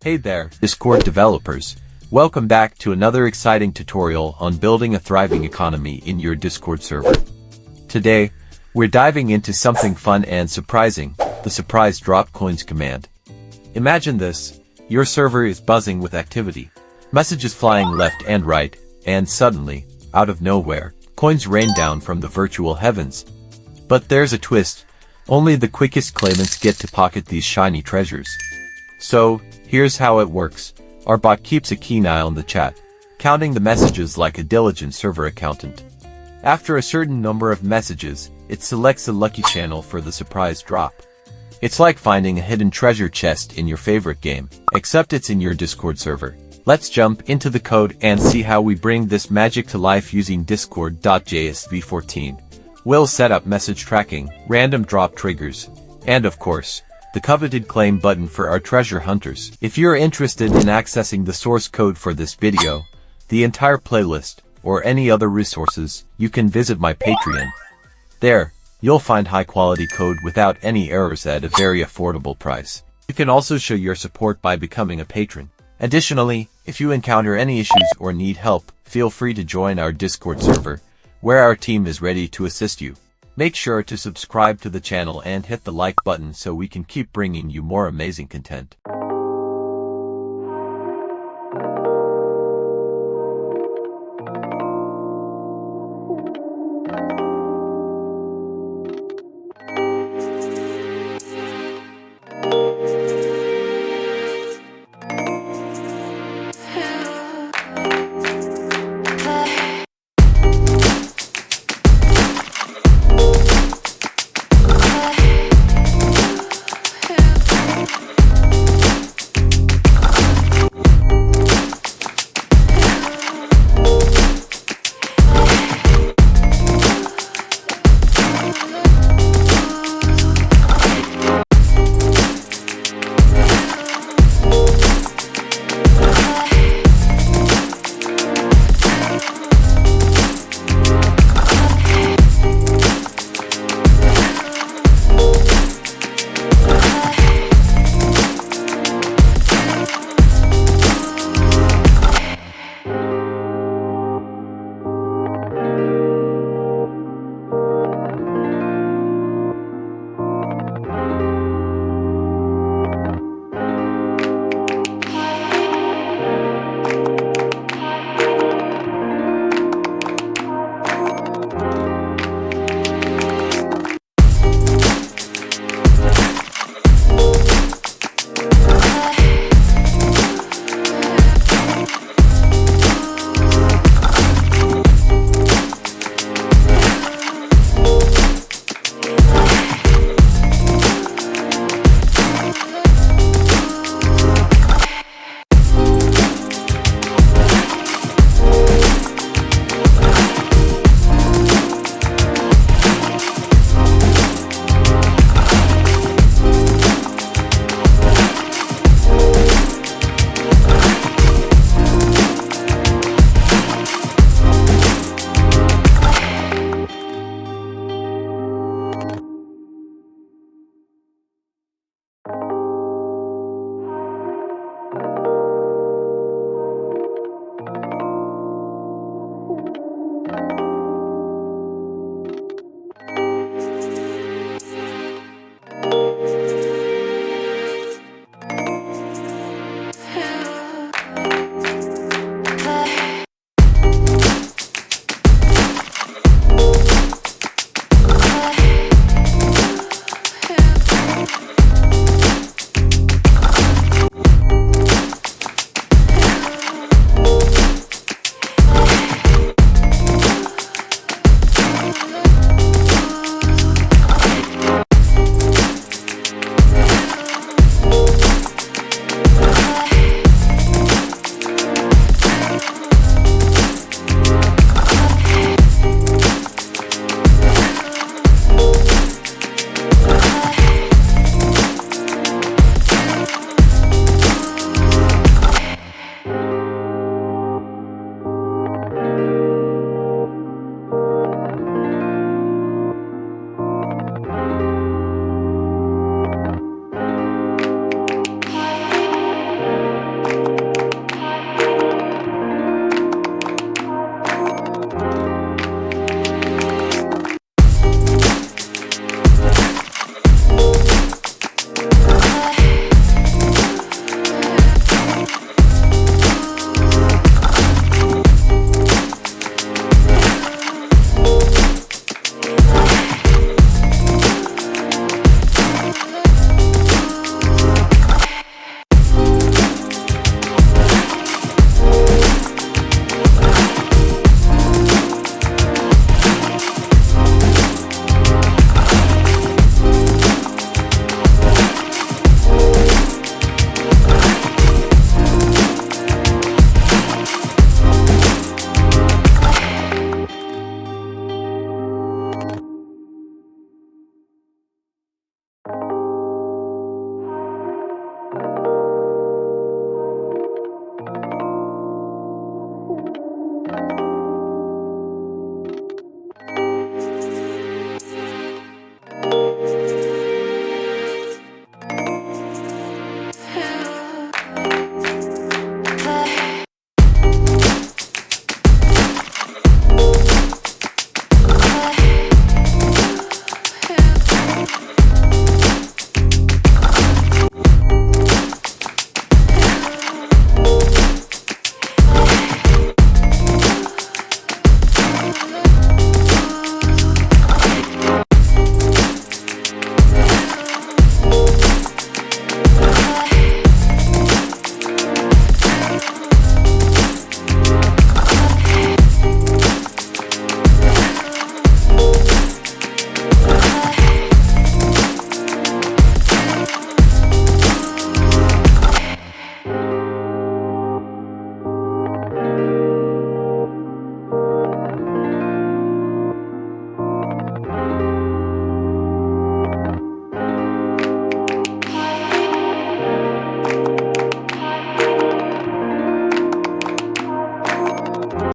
Hey there, Discord developers. Welcome back to another exciting tutorial on building a thriving economy in your Discord server. Today, we're diving into something fun and surprising, the surprise drop coins command. Imagine this, your server is buzzing with activity, messages flying left and right, and suddenly, out of nowhere, coins rain down from the virtual heavens. But there's a twist, only the quickest claimants get to pocket these shiny treasures. So, here's how it works. Our bot keeps a keen eye on the chat, counting the messages like a diligent server accountant. After a certain number of messages, it selects a lucky channel for the surprise drop. It's like finding a hidden treasure chest in your favorite game, except it's in your Discord server. Let's jump into the code and see how we bring this magic to life using discord.jsv14. We'll set up message tracking, random drop triggers, and of course, the coveted claim button for our treasure hunters. If you're interested in accessing the source code for this video, the entire playlist, or any other resources, you can visit my Patreon. There, you'll find high-quality code without any errors at a very affordable price. You can also show your support by becoming a patron. Additionally, if you encounter any issues or need help, feel free to join our Discord server, where our team is ready to assist you. Make sure to subscribe to the channel and hit the like button so we can keep bringing you more amazing content.